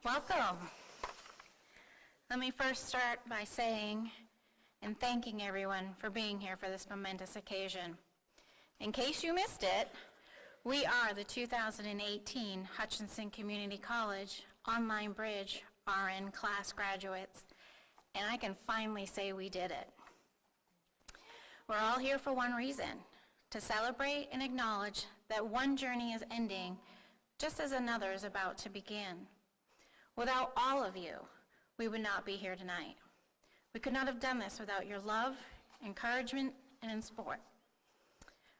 Welcome. Let me first start by saying and thanking everyone for being here for this momentous occasion. In case you missed it, we are the 2018 HutchCC Community College Online Bridge RN class graduates, and I can finally say we did it. We're all here for one reason, to celebrate and acknowledge that one journey is ending just as another is about to begin. Without all of you, we would not be here tonight. We could not have done this without your love, encouragement, and support.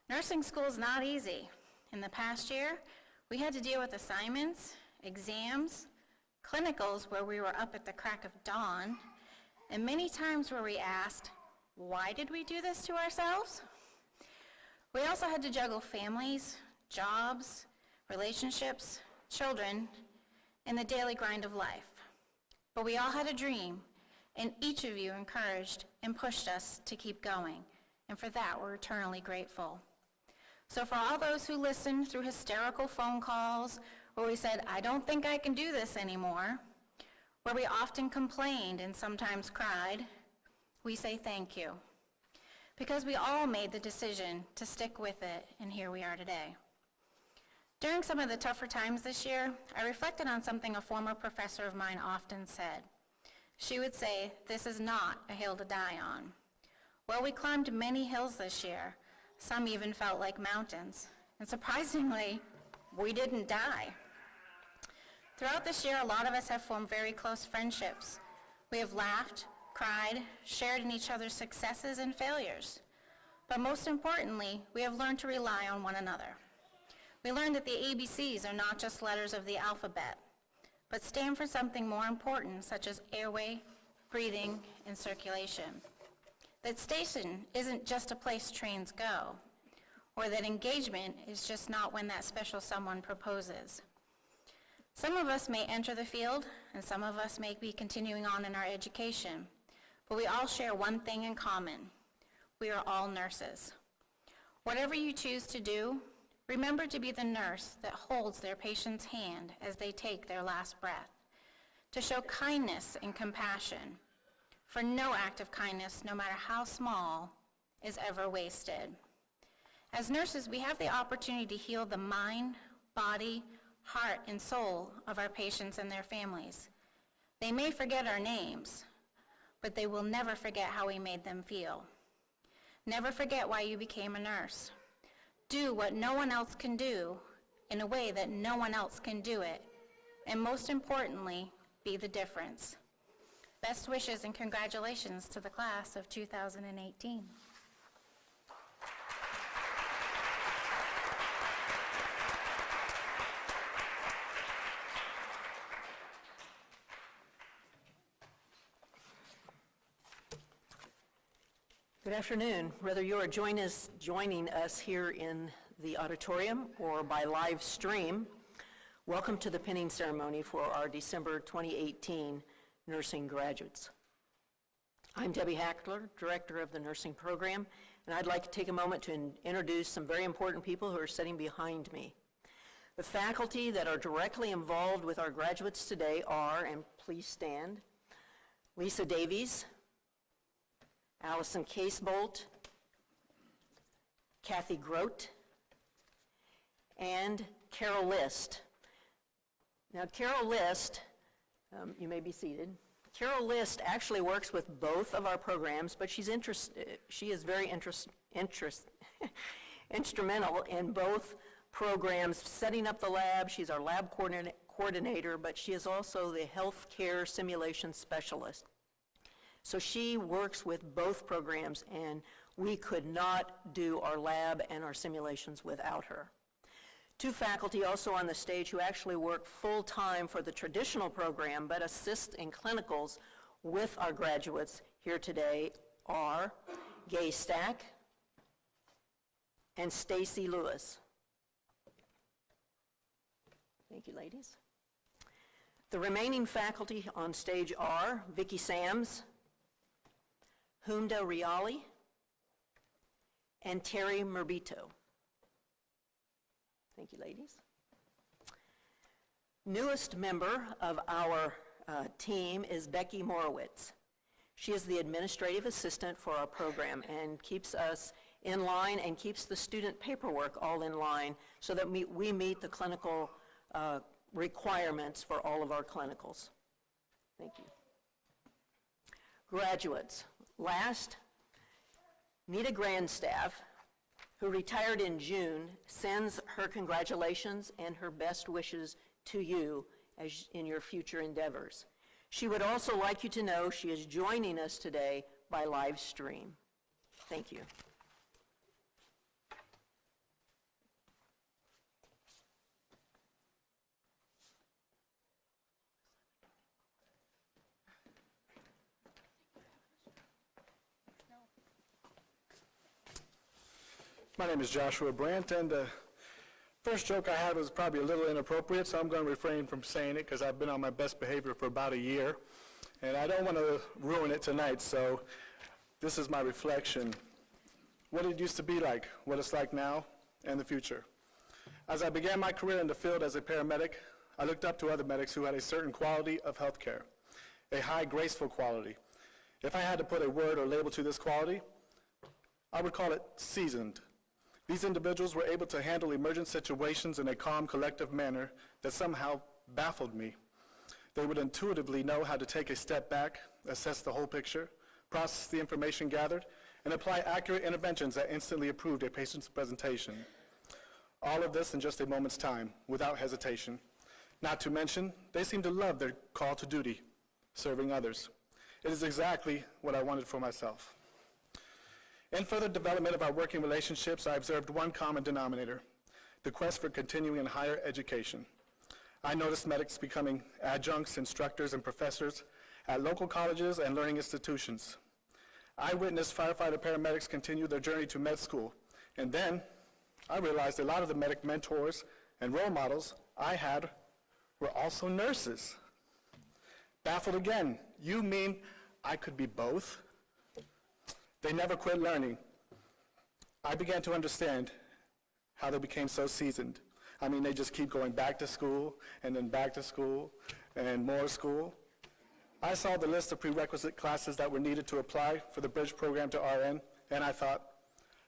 Nursing school is not easy. In the past year, we had to deal with assignments, exams, clinicals where we were up at the crack of dawn, and many times where we asked, why did we do this to ourselves? We also had to juggle families, jobs, relationships, children, and the daily grind of life. But we all had a dream, and each of you encouraged and pushed us to keep going, and for that we're eternally grateful. So for all those who listened through hysterical phone calls, where we said, I don't think I can do this anymore, where we often complained and sometimes cried, we say thank you. Because we all made the decision to stick with it, and here we are today. During some of the tougher times this year, I reflected on something a former professor of mine often said. She would say, this is not a hill to die on. Well, we climbed many hills this year. Some even felt like mountains. And surprisingly, we didn't die. Throughout this year, a lot of us have formed very close friendships. We have laughed, cried, shared in each other's successes and failures. But most importantly, we have learned to rely on one another. We learned that the ABCs are not just letters of the alphabet, but stand for something more important, such as airway, breathing, and circulation. That station isn't just a place trains go, or that engagement is just not when that special someone proposes. Some of us may enter the field, and some of us may be continuing on in our education, but we all share one thing in common. We are all nurses. Whatever you choose to do, remember to be the nurse that holds their patient's hand as they take their last breath, to show kindness and compassion, for no act of kindness, no matter how small, is ever wasted. As nurses, we have the opportunity to heal the mind, body, heart, and soul of our patients and their families. They may forget our names, but they will never forget how we made them feel. Never forget why you became a nurse. Do what no one else can do in a way that no one else can do it, and most importantly, be the difference. Best wishes and congratulations to the class of 2018. Good afternoon. Whether you are joining us here in the auditorium or by live stream, welcome to the pinning ceremony for our December 2018 nursing graduates. I'm Debbie Hackler, Director of the Nursing Program, and I'd like to take a moment to introduce some very important people who are sitting behind me. The faculty that are directly involved with our graduates today are, and please stand, Lisa Davies, Allison Casebolt, Kathy Grote, and Carol List. Now, Carol List, you may be seated. Carol List actually works with both of our programs, but she is very instrumental in both programs, setting up the lab. She's our lab coordinator, but she is also the healthcare simulation specialist. So she works with both programs, and we could not do our lab and our simulations without her. Two faculty also on the stage who actually work full-time for the traditional program but assist in clinicals with our graduates here today are Gay Stack and Stacy Lewis. Thank you, ladies. The remaining faculty on stage are Vicki Sams, Hunda Riali, and Terry Murbito. Thank you, ladies. Newest member of our team is Becky Morowitz. She is the administrative assistant for our program and keeps us in line and keeps the student paperwork all in line so that we meet the clinical requirements for all of our clinicals. Thank you. Graduates. Last, Nita Grandstaff, who retired in June, sends her congratulations and her best wishes to you as in your future endeavors. She would also like you to know she is joining us today by live stream. Thank you. My name is Joshua Brandt, and the first joke I had was probably a little inappropriate, so I'm going to refrain from saying it because I've been on my best behavior for about a year, and I don't want to ruin it tonight, so this is my reflection. What it used to be like, what it's like now, and the future. As I began my career in the field as a paramedic, I looked up to other medics who had a certain quality of health care, a high, graceful quality. If I had to put a word or label to this quality, I would call it seasoned. These individuals were able to handle emergent situations in a calm, collective manner that somehow baffled me. They would intuitively know how to take a step back, assess the whole picture, process the information gathered, and apply accurate interventions that instantly improved a patient's presentation. All of this in just a moment's time, without hesitation. Not to mention, they seem to love their call to duty, serving others. It is exactly what I wanted for myself. In further development of our working relationships, I observed one common denominator, the quest for continuing in higher education. I noticed medics becoming adjuncts, instructors, and professors at local colleges and learning institutions. I witnessed firefighter paramedics continue their journey to med school, and then I realized a lot of the medic mentors and role models I had were also nurses. Baffled again, you mean I could be both? They never quit learning. I began to understand how they became so seasoned. I mean, they just keep going back to school, and then back to school, and more school. I saw the list of prerequisite classes that were needed to apply for the bridge program to RN, and I thought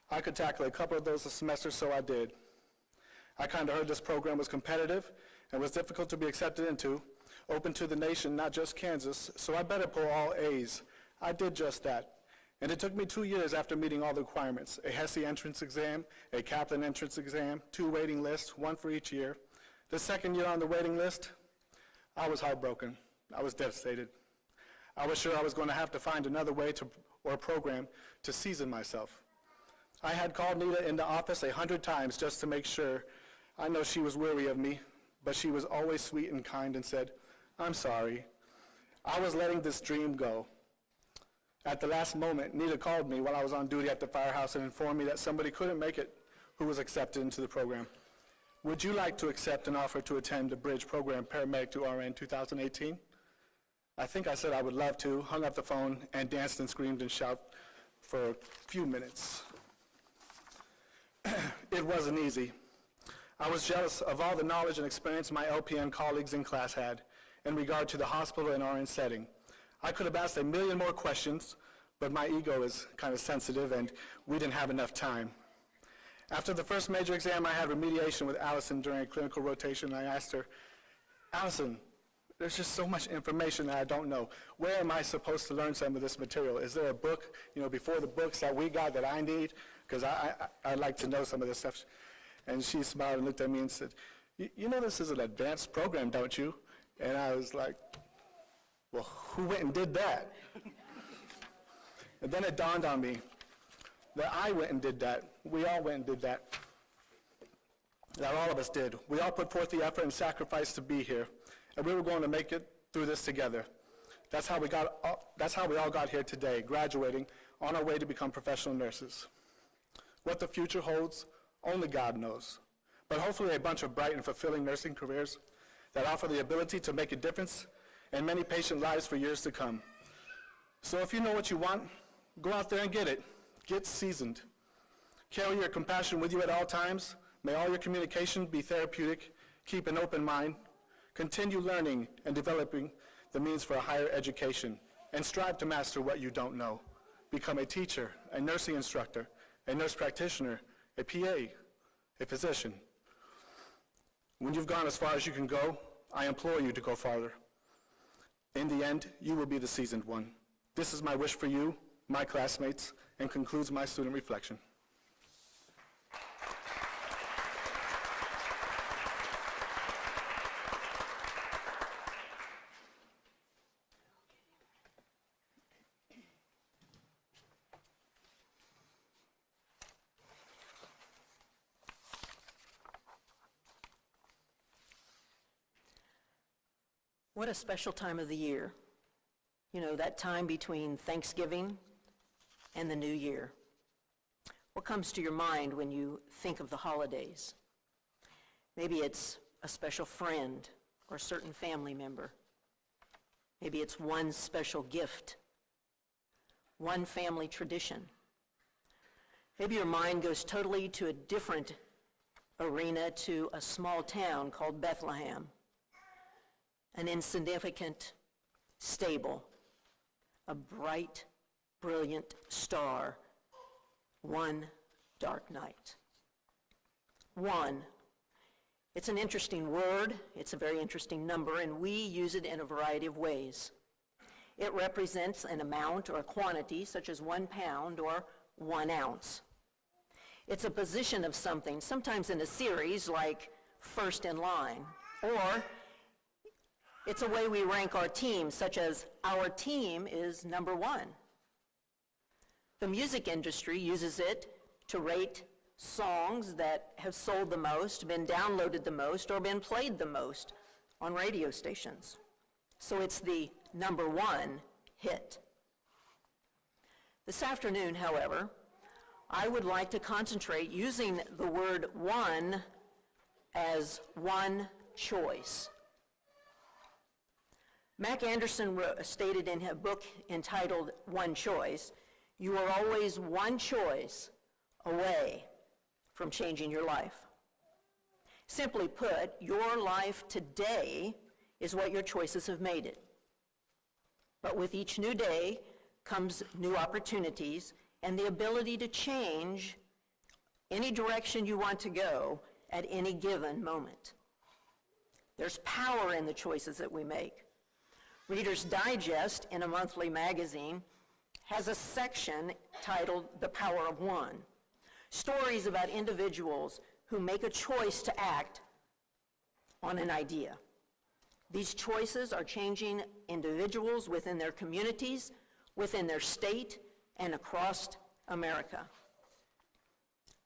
I could tackle a couple of those a semester, so I did. I kind of heard this program was competitive and was difficult to be accepted into, open to the nation, not just Kansas, so I better pull all A's. I did just that. And it took me 2 years after meeting all the requirements, a HESI entrance exam, a Kaplan entrance exam, 2 waiting lists, 1 for each year. The second year on the waiting list, I was heartbroken. I was devastated. I was sure I was going to have to find another way or program to season myself. I had called Nita in the office 100 times just to make sure. I know she was weary of me, but she was always sweet and kind and said, "I'm sorry. I was letting this dream go." At the last moment, Nita called me while I was on duty at the firehouse and informed me that somebody couldn't make it who was accepted into the program. "Would you like to accept an offer to attend the Bridge Program Paramedic to RN 2018? I think I said I would love to, hung up the phone, and danced and screamed and shouted for a few minutes. It wasn't easy. I was jealous of all the knowledge and experience my LPN colleagues in class had in regard to the hospital and RN setting. I could have asked a million more questions, but my ego is kind of sensitive and we didn't have enough time. After the first major exam, I had remediation with Allison during a clinical rotation. I asked her, "Allison, there's just so much information that I don't know. Where am I supposed to learn some of this material? Is there a book, before the books that we got that I need? Because I'd like to know some of this stuff." And she smiled and looked at me and said, you know this is an advanced program, don't you?" And I was like, well, who went and did that? And then it dawned on me that I went and did that. We all went and did that. That all of us did. We all put forth the effort and sacrifice to be here, and we were going to make it through this together. That's how we all got here today, graduating on our way to become professional nurses. What the future holds, only God knows. But hopefully a bunch of bright and fulfilling nursing careers that offer the ability to make a difference in many patient lives for years to come. So if you know what you want, go out there and get it. Get seasoned. Carry your compassion with you at all times. May all your communication be therapeutic. Keep an open mind. Continue learning and developing the means for a higher education, and strive to master what you don't know. Become a teacher, a nursing instructor, a nurse practitioner, a PA, a physician. When you've gone as far as you can go, I implore you to go farther. In the end, you will be the seasoned one. This is my wish for you, my classmates, and concludes my student reflection. What a special time of the year. You know, that time between Thanksgiving and the New Year. What comes to your mind when you think of the holidays? Maybe it's a special friend or a certain family member. Maybe it's one special gift, one family tradition. Maybe your mind goes totally to a different arena, to a small town called Bethlehem. An insignificant stable, a bright, brilliant star, one dark night. One. It's an interesting word, it's a very interesting number, and we use it in a variety of ways. It represents an amount or a quantity, such as 1 pound or 1 ounce. It's a position of something, sometimes in a series, like first in line, or it's a way we rank our teams, such as our team is number 1. The music industry uses it to rate songs that have sold the most, been downloaded the most, or been played the most on radio stations. So it's the number 1 hit. This afternoon, however, I would like to concentrate using the word one as one choice. Mac Anderson stated in a book entitled One Choice, you are always one choice away from changing your life. Simply put, your life today is what your choices have made it. But with each new day comes new opportunities and the ability to change any direction you want to go at any given moment. There's power in the choices that we make. Reader's Digest, in a monthly magazine, has a section titled The Power of One. Stories about individuals who make a choice to act on an idea. These choices are changing individuals within their communities, within their state, and across America.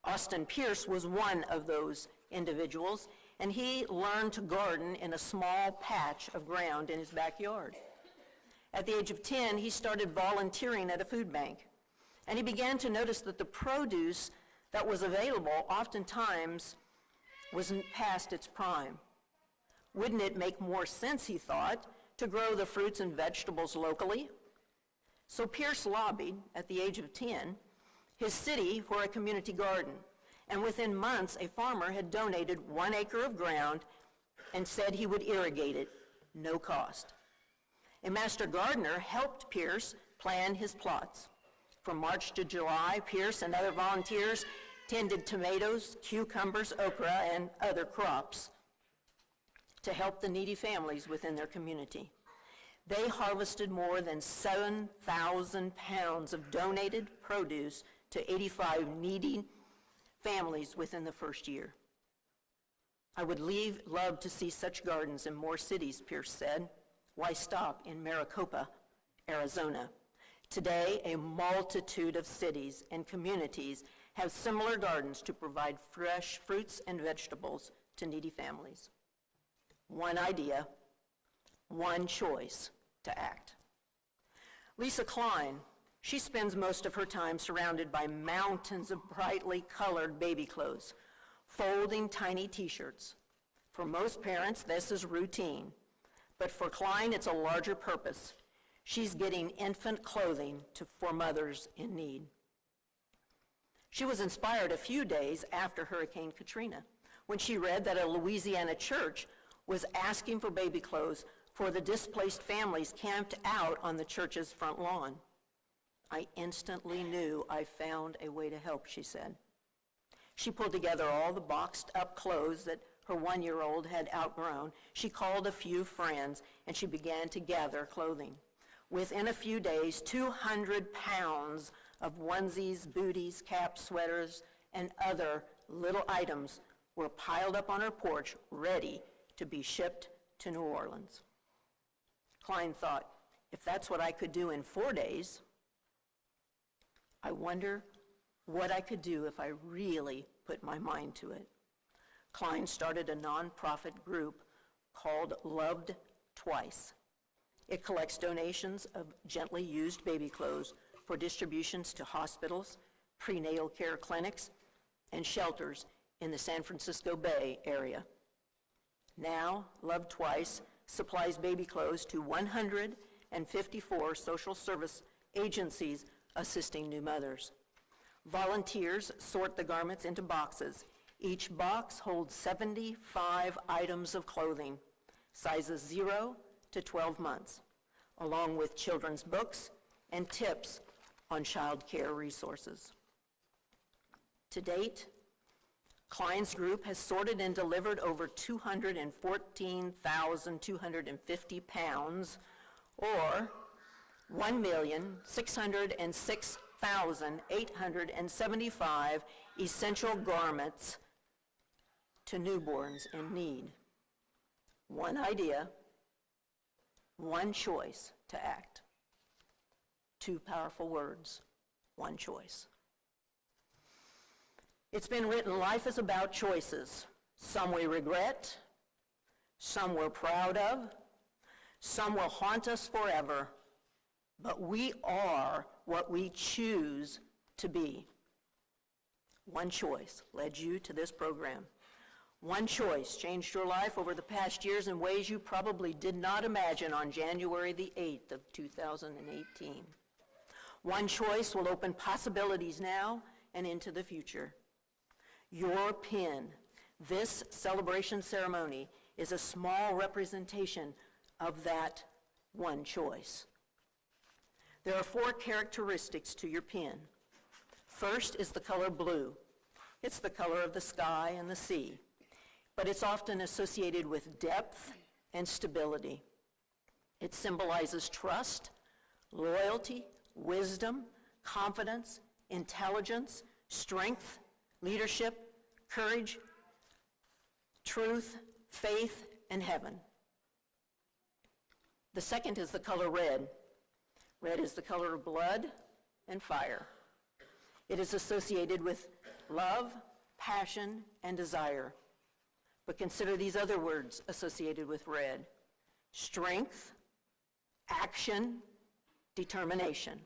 Austin Pierce was one of those individuals, and he learned to garden in a small patch of ground in his backyard. At the age of 10, he started volunteering at a food bank, and he began to notice that the produce that was available oftentimes was past its prime. Wouldn't it make more sense, he thought, to grow the fruits and vegetables locally? So Pierce lobbied, at the age of 10, his city for a community garden. And within months, a farmer had donated 1 acre of ground and said he would irrigate it, no cost. A master gardener helped Pierce plan his plots. From March to July, Pierce and other volunteers tended tomatoes, cucumbers, okra, and other crops to help the needy families within their community. They harvested more than 7,000 pounds of donated produce to 85 needy families within the first year. I would love to see such gardens in more cities, Pierce said. Why stop in Maricopa, Arizona? Today, a multitude of cities and communities have similar gardens to provide fresh fruits and vegetables to needy families. One idea, one choice to act. Lisa Klein, she spends most of her time surrounded by mountains of brightly colored baby clothes, folding tiny t-shirts. For most parents, this is routine, but for Klein, it's a larger purpose. She's getting infant clothing for mothers in need. She was inspired a few days after Hurricane Katrina when she read that a Louisiana church was asking for baby clothes for the displaced families camped out on the church's front lawn. I instantly knew I found a way to help, she said. She pulled together all the boxed up clothes that her 1-year-old had outgrown. She called a few friends, and she began to gather clothing. Within a few days, 200 pounds of onesies, booties, caps, sweaters, and other little items were piled up on her porch, ready to be shipped to New Orleans. Klein thought, if that's what I could do in 4 days, I wonder what I could do if I really put my mind to it. Klein started a nonprofit group called Loved Twice. It collects donations of gently used baby clothes for distributions to hospitals, prenatal care clinics, and shelters in the San Francisco Bay area. Now, Loved Twice supplies baby clothes to 154 social service agencies assisting new mothers. Volunteers sort the garments into boxes. Each box holds 75 items of clothing, sizes 0 to 12 months, along with children's books and tips on child care resources. To date, Klein's group has sorted and delivered over 214,250 pounds, or 1,606,875 essential garments to newborns in need. One idea, one choice to act. 2 powerful words, one choice. It's been written, life is about choices. Some we regret, some we're proud of, some will haunt us forever, but we are what we choose to be. One choice led you to this program. One choice changed your life over the past years in ways you probably did not imagine on January the 8th of 2018. One choice will open possibilities now and into the future. Your pin, this celebration ceremony, is a small representation of that one choice. There are 4 characteristics to your pin. First is the color blue. It's the color of the sky and the sea, but it's often associated with depth and stability. It symbolizes trust, loyalty, wisdom, confidence, intelligence, strength, leadership, courage, truth, faith, and heaven. The second is the color red. Red is the color of blood and fire. It is associated with love, passion, and desire. But consider these other words associated with red: strength, action, determination.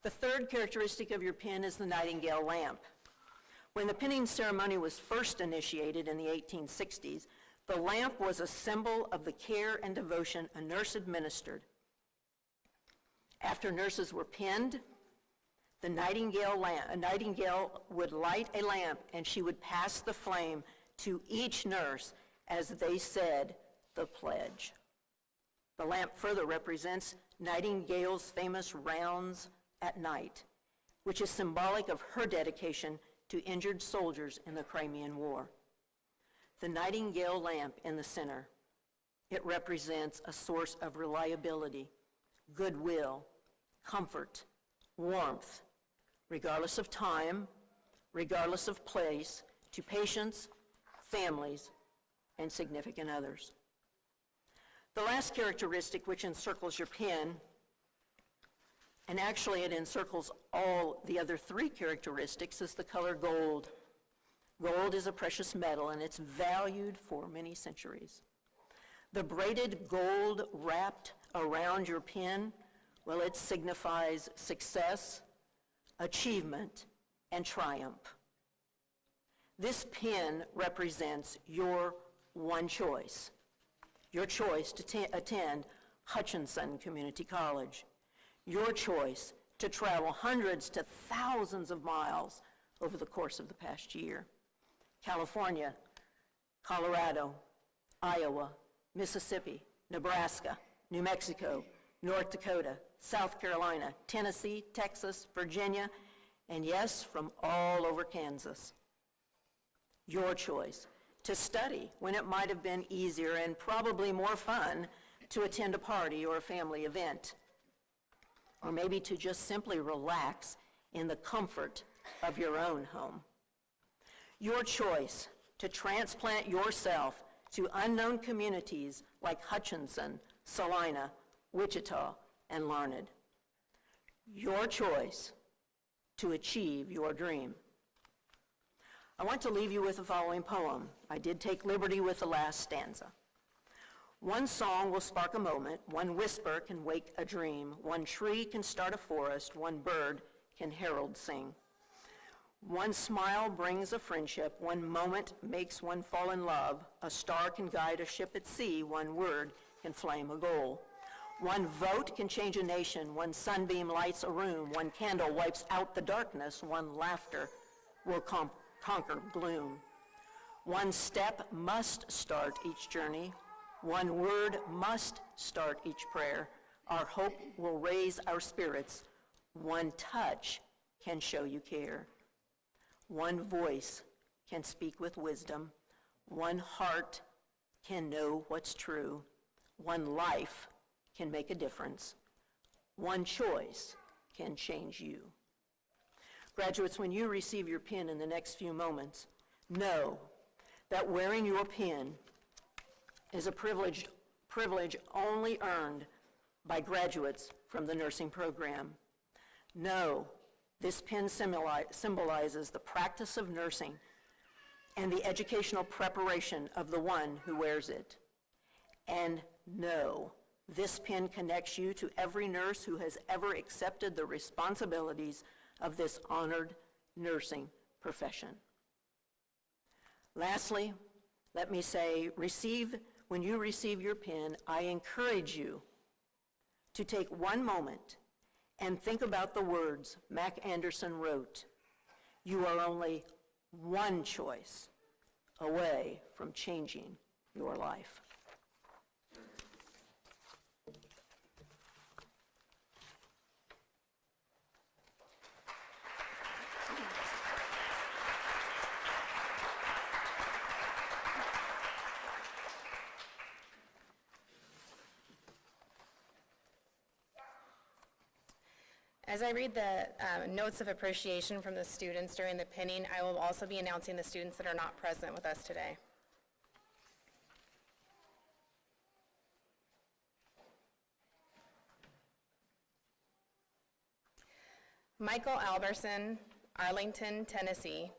The third characteristic of your pin is the nightingale lamp. When the pinning ceremony was first initiated in the 1860s, the lamp was a symbol of the care and devotion a nurse administered. After nurses were pinned, a nightingale would light a lamp, and she would pass the flame to each nurse as they said the pledge. The lamp further represents Nightingale's famous rounds at night, which is symbolic of her dedication to injured soldiers in the Crimean War. The nightingale lamp in the center, it represents a source of reliability, goodwill, comfort, warmth, regardless of time, regardless of place, to patients, families, and significant others. The last characteristic which encircles your pin, and actually it encircles all the other 3 characteristics, is the color gold. Gold is a precious metal, and it's valued for many centuries. The braided gold wrapped around your pin, well, it signifies success, achievement, and triumph. This pin represents your one choice, your choice to attend Hutchinson Community College, your choice to travel hundreds to thousands of miles over the course of the past year. California, Colorado, Iowa, Mississippi, Nebraska, New Mexico, North Dakota, South Carolina, Tennessee, Texas, Virginia, and yes, from all over Kansas. Your choice to study when it might have been easier and probably more fun to attend a party or a family event, or maybe to just simply relax in the comfort of your own home. Your choice to transplant yourself to unknown communities like Hutchinson, Salina, Wichita, and Larned. Your choice to achieve your dream. I want to leave you with the following poem. I did take liberty with the last stanza. One song will spark a moment, one whisper can wake a dream, one tree can start a forest, one bird can herald sing. One smile brings a friendship, one moment makes one fall in love, a star can guide a ship at sea, one word can flame a goal. One vote can change a nation, one sunbeam lights a room, one candle wipes out the darkness, one laughter will conquer gloom. One step must start each journey, one word must start each prayer. Our hope will raise our spirits, one touch can show you care. One voice can speak with wisdom, one heart can know what's true, one life can make a difference, one choice can change you. Graduates, when you receive your pin in the next few moments, know that wearing your pin is a privilege only earned by graduates from the nursing program. Know this pin symbolizes the practice of nursing and the educational preparation of the one who wears it. And know this pin connects you to every nurse who has ever accepted the responsibilities of this honored nursing profession. Lastly, let me say, when you receive your pin, I encourage you to take one moment and think about the words Mac Anderson wrote. You are only one choice away from changing your life. As I read the notes of appreciation from the students during the pinning, I will also be announcing the students that are not present with us today. Michael Alberson, Arlington, Tennessee.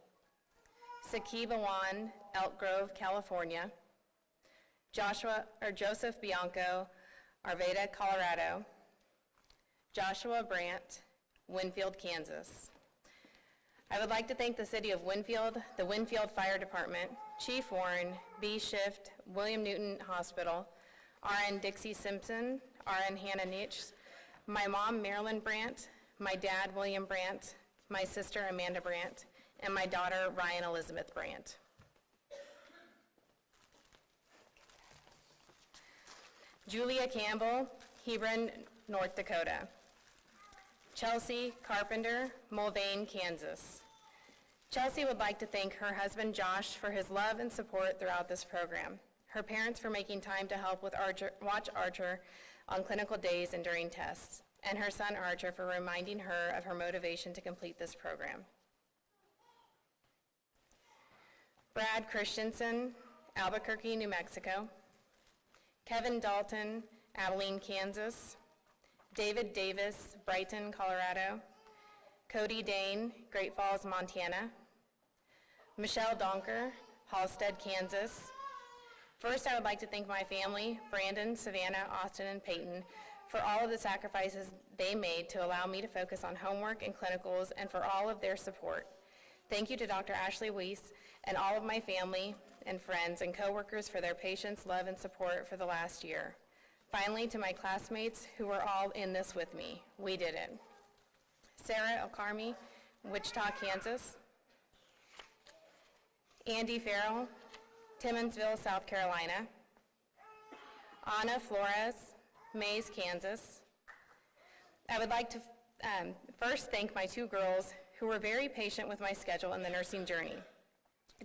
Sakib Awan, Elk Grove, California. Joseph Bianco, Arvada, Colorado. Joshua Brandt, Winfield, Kansas. I would like to thank the City of Winfield, the Winfield Fire Department, Chief Warren, B Shift, William Newton Hospital, RN Dixie Simpson, RN Hannah Nitsch, my mom Marilyn Brandt, my dad William Brandt, my sister Amanda Brandt, and my daughter Ryan Elizabeth Brandt. Julia Campbell, Hebron, North Dakota. Chelsea Carpenter, Mulvane, Kansas. Chelsea would like to thank her husband Josh for his love and support throughout this program, her parents for making time to help with watch Archer on clinical days and during tests, and her son Archer for reminding her of her motivation to complete this program. Brad Christensen, Albuquerque, New Mexico. Kevin Dalton, Abilene, Kansas. David Davis, Brighton, Colorado. Cody Dane, Great Falls, Montana. Michelle Donker, Halstead, Kansas. First, I would like to thank my family, Brandon, Savannah, Austin, and Peyton, for all of the sacrifices they made to allow me to focus on homework and clinicals, and for all of their support. Thank you to Dr. Ashley Weiss and all of my family and friends and coworkers for their patience, love, and support for the last year. Finally, to my classmates who were all in this with me. We did it. Sarah Okarmi, Wichita, Kansas. Andy Farrell, Timmonsville, South Carolina. Anna Flores, Mays, Kansas. I would like to first thank my two girls who were very patient with my schedule in the nursing journey.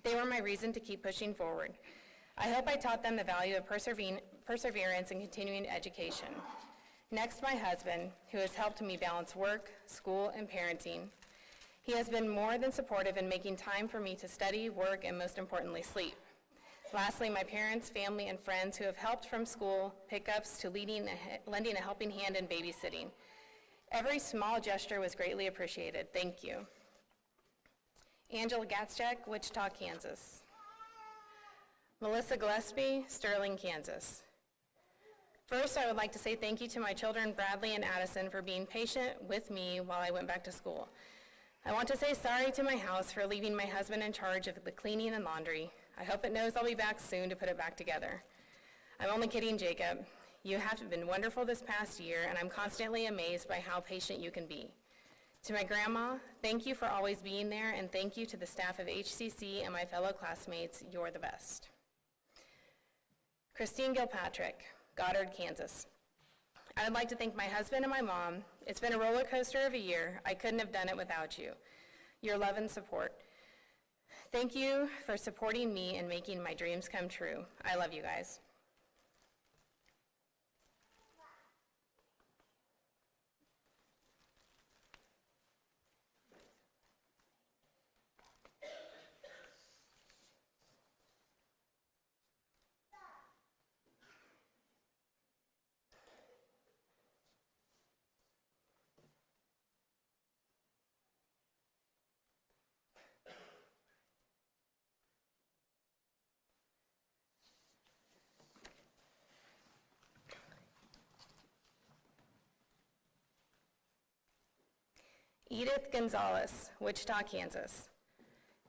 They were my reason to keep pushing forward. I hope I taught them the value of perseverance and continuing education. Next, my husband, who has helped me balance work, school, and parenting. He has been more than supportive in making time for me to study, work, and most importantly, sleep. Lastly, my parents, family, and friends who have helped from school pickups to lending a helping hand in babysitting. Every small gesture was greatly appreciated. Thank you. Angela Gatschek, Wichita, Kansas. Melissa Gillespie, Sterling, Kansas. First, I would like to say thank you to my children, Bradley and Addison, for being patient with me while I went back to school. I want to say sorry to my house for leaving my husband in charge of the cleaning and laundry. I hope it knows I'll be back soon to put it back together. I'm only kidding, Jacob. You have been wonderful this past year, and I'm constantly amazed by how patient you can be. To my grandma, thank you for always being there, and thank you to the staff of HCC and my fellow classmates. You're the best. Christine Gilpatrick, Goddard, Kansas. I would like to thank my husband and my mom. It's been a roller coaster of a year. I couldn't have done it without you. Your love and support. Thank you for supporting me and making my dreams come true. I love you guys. Edith Gonzalez, Wichita, Kansas.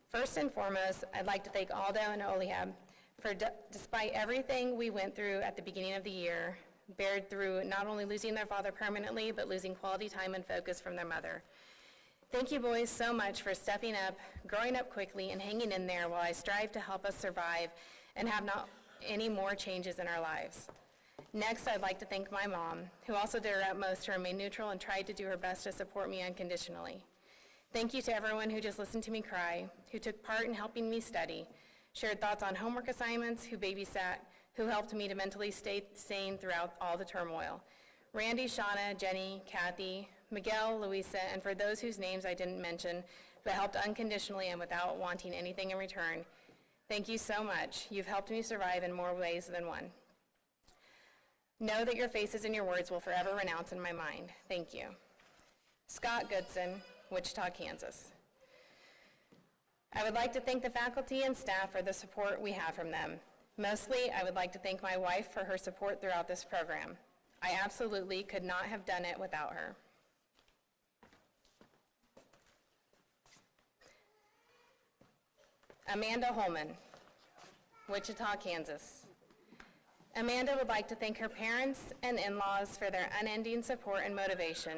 First and foremost, I'd like to thank Aldo and Oliab for, despite everything we went through at the beginning of the year, bared through not only losing their father permanently, but losing quality time and focus from their mother. Thank you boys so much for stepping up, growing up quickly, and hanging in there while I strive to help us survive and have not any more changes in our lives. Next, I'd like to thank my mom, who also did her utmost to remain neutral and tried to do her best to support me unconditionally. Thank you to everyone who just listened to me cry, who took part in helping me study, shared thoughts on homework assignments, who babysat, who helped me to mentally stay sane throughout all the turmoil. Randy, Shauna, Jenny, Kathy, Miguel, Louisa, and for those whose names I didn't mention, but helped unconditionally and without wanting anything in return, thank you so much. You've helped me survive in more ways than one. Know that your faces and your words will forever renounce in my mind. Thank you. Scott Goodson, Wichita, Kansas. I would like to thank the faculty and staff for the support we have from them. Mostly, I would like to thank my wife for her support throughout this program. I absolutely could not have done it without her. Amanda Holman, Wichita, Kansas. Amanda would like to thank her parents and in-laws for their unending support and motivation,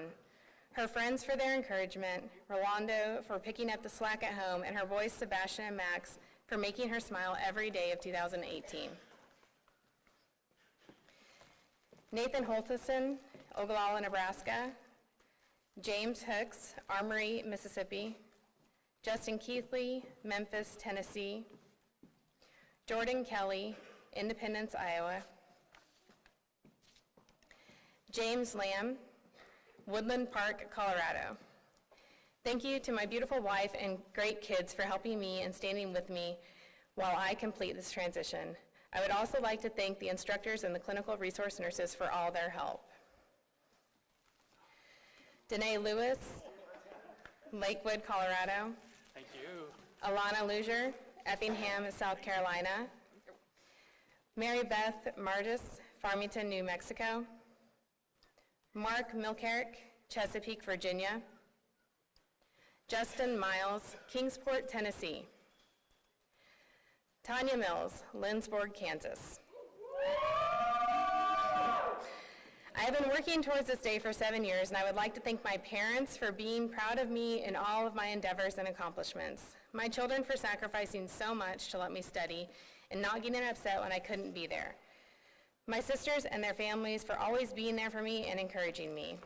her friends for their encouragement, Rolando for picking up the slack at home, and her boys Sebastian and Max for making her smile every day of 2018. Nathan Holtison, Ogallala, Nebraska. James Hooks, Armory, Mississippi. Justin Keithley, Memphis, Tennessee. Jordan Kelly, Independence, Iowa. James Lamb, Woodland Park, Colorado. Thank you to my beautiful wife and great kids for helping me and standing with me while I complete this transition. I would also like to thank the instructors and the clinical resource nurses for all their help. Danae Lewis, Lakewood, Colorado. Thank you. Alana Luzier, Effingham, South Carolina. Mary Beth Martis, Farmington, New Mexico. Mark Milkerick, Chesapeake, Virginia. Justin Miles, Kingsport, Tennessee. Tanya Mills, Lindsborg, Kansas. I have been working towards this day for 7 years, and I would like to thank my parents for being proud of me in all of my endeavors and accomplishments, my children for sacrificing so much to let me study and not getting upset when I couldn't be there, my sisters and their families for always being there for me and encouraging me,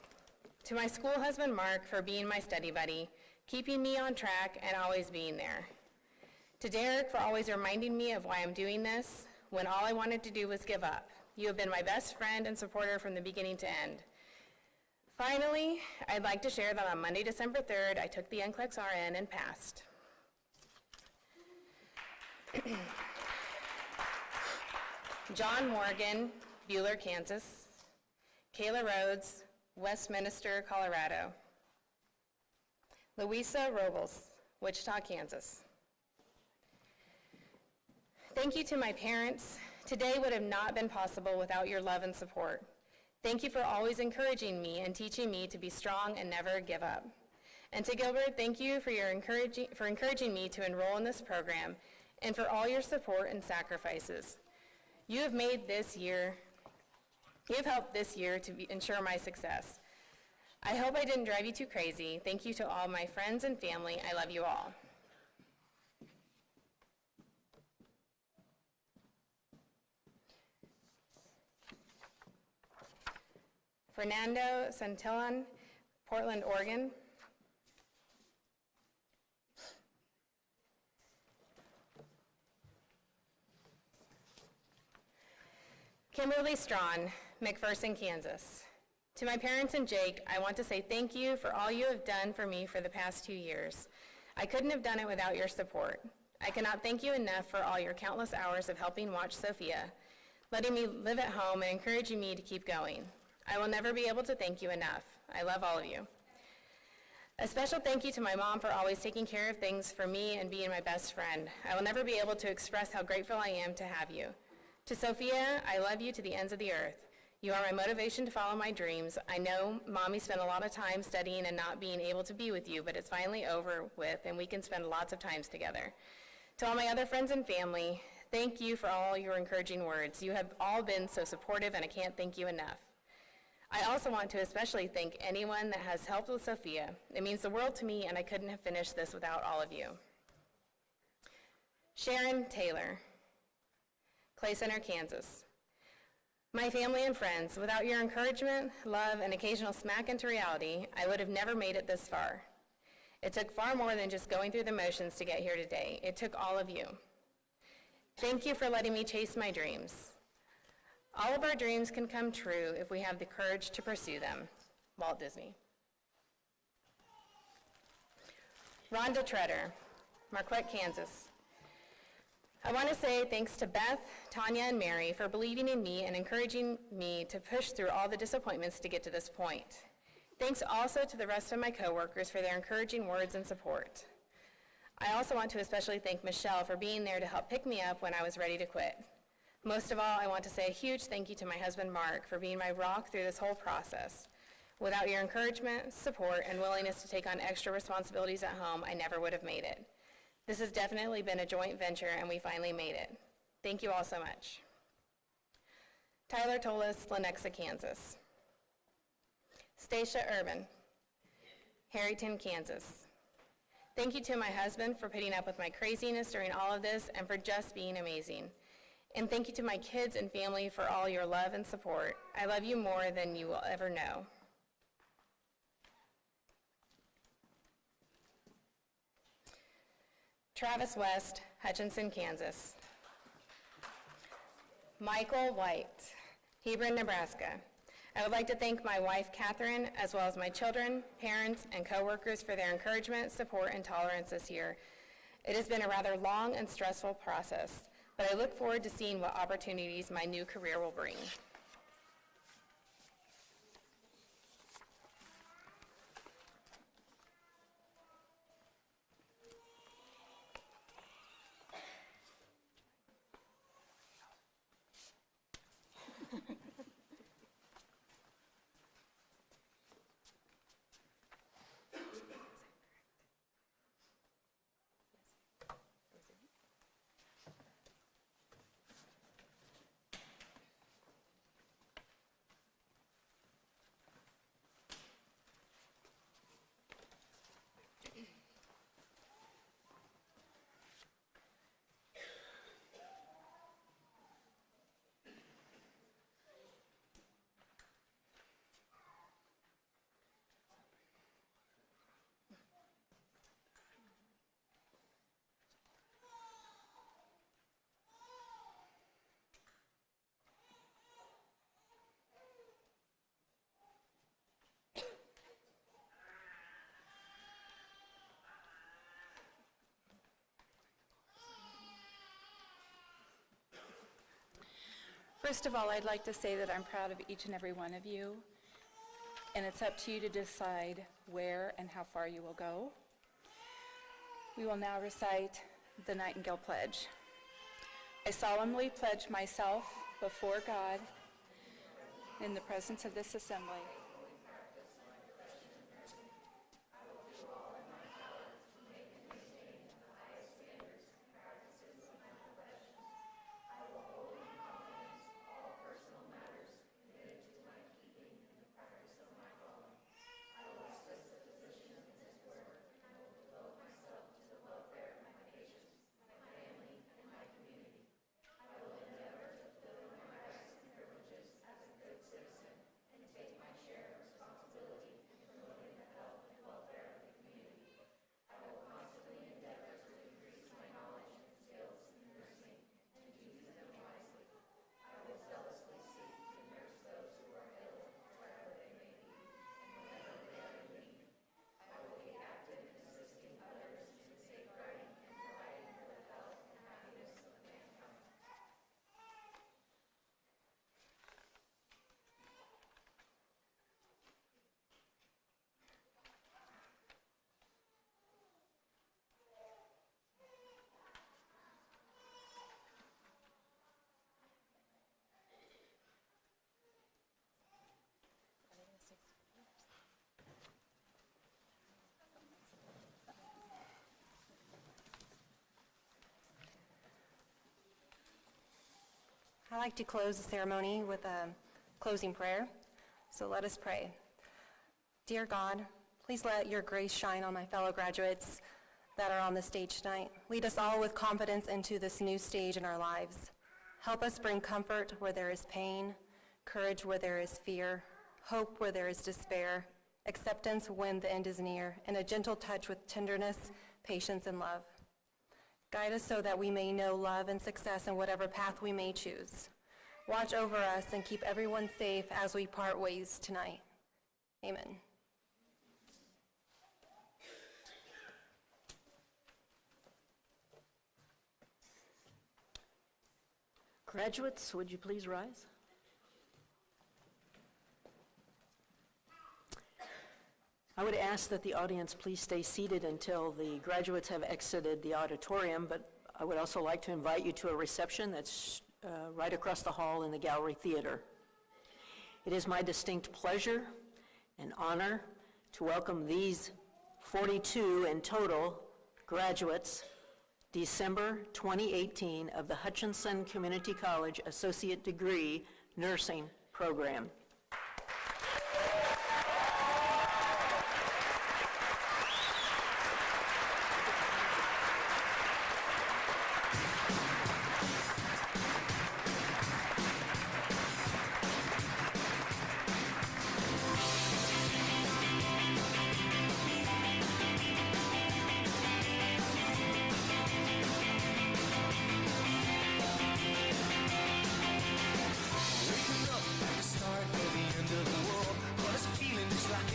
to my school husband Mark for being my study buddy, keeping me on track and always being there, to Derek for always reminding me of why I'm doing this when all I wanted to do was give up. You have been my best friend and supporter from the beginning to end. Finally, I'd like to share that on Monday, December 3rd, I took the NCLEX RN and passed. John Morgan, Buhler, Kansas. Kayla Rhodes, Westminster, Colorado. Louisa Robles, Wichita, Kansas. Thank you to my parents. Today would have not been possible without your love and support. Thank you for always encouraging me and teaching me to be strong and never give up. And to Gilbert, thank you for encouraging me to enroll in this program and for all your support and sacrifices. You have helped this year to ensure my success. I hope I didn't drive you too crazy. Thank you to all my friends and family. I love you all. Fernando Santillan, Portland, Oregon. Kimberly Strawn, McPherson, Kansas. To my parents and Jake, I want to say thank you for all you have done for me for the past 2 years. I couldn't have done it without your support. I cannot thank you enough for all your countless hours of helping watch Sophia, letting me live at home and encouraging me to keep going. I will never be able to thank you enough. I love all of you. A special thank you to my mom for always taking care of things for me and being my best friend. I will never be able to express how grateful I am to have you. To Sophia, I love you to the ends of the earth. You are my motivation to follow my dreams. I know Mommy spent a lot of time studying and not being able to be with you, but it's finally over with and we can spend lots of times together. To all my other friends and family, thank you for all your encouraging words. You have all been so supportive and I can't thank you enough. I also want to especially thank anyone that has helped with Sophia. It means the world to me and I couldn't have finished this without all of you. Sharon Taylor, Clay Center, Kansas. My family and friends, without your encouragement, love, and occasional smack into reality, I would have never made it this far. It took far more than just going through the motions to get here today. It took all of you. Thank you for letting me chase my dreams. All of our dreams can come true if we have the courage to pursue them. Walt Disney. Rhonda Treader, Marquette, Kansas. I want to say thanks to Beth, Tanya, and Mary for believing in me and encouraging me to push through all the disappointments to get to this point. Thanks also to the rest of my coworkers for their encouraging words and support. I also want to especially thank Michelle for being there to help pick me up when I was ready to quit. Most of all, I want to say a huge thank you to my husband Mark for being my rock through this whole process. Without your encouragement, support, and willingness to take on extra responsibilities at home, I never would have made it. This has definitely been a joint venture, and we finally made it. Thank you all so much. Tyler Tolis, Lenexa, Kansas. Stacia Urban, Harrington, Kansas. Thank you to my husband for putting up with my craziness during all of this and for just being amazing. And thank you to my kids and family for all your love and support. I love you more than you will ever know. Travis West, Hutchinson, Kansas. Michael White, Hebron, Nebraska. I would like to thank my wife, Catherine, as well as my children, parents, and coworkers for their encouragement, support, and tolerance this year. It has been a rather long and stressful process, but I look forward to seeing what opportunities my new career will bring. First of all, I'd like to say that I'm proud of each and every one of you, and it's up to you to decide where and how far you will go. We will now recite the Nightingale Pledge. I solemnly pledge myself before God in the presence of this assembly I like to close the ceremony with a closing prayer, so let us pray. Dear God, please let your grace shine on my fellow graduates that are on the stage tonight. Lead us all with confidence into this new stage in our lives. Help us bring comfort where there is pain, courage where there is fear, hope where there is despair, acceptance when the end is near, and a gentle touch with tenderness, patience, and love. Guide us so that we may know love and success in whatever path we may choose. Watch over us and keep everyone safe as we part ways tonight. Amen. Graduates, would you please rise? I would ask that the audience please stay seated until the graduates have exited the auditorium, but I would also like to invite you to a reception that's right across the hall in the Gallery Theater. It is my distinct pleasure and honor to welcome these 42 in total graduates, December 2018, of the HutchCC Community College Associate Degree Nursing Program.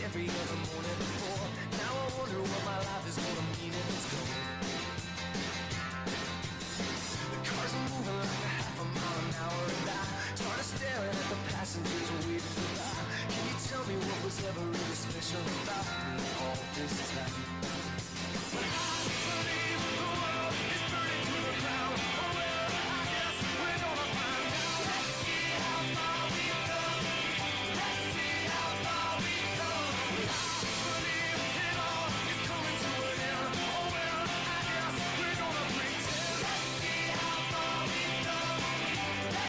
Every other morning before. Now I wonder what my life is gonna mean in its goal. The cars are moving like a half a mile an hour, and I started staring at the passengers waiting to by. Can you tell me what was ever really special about me all this time?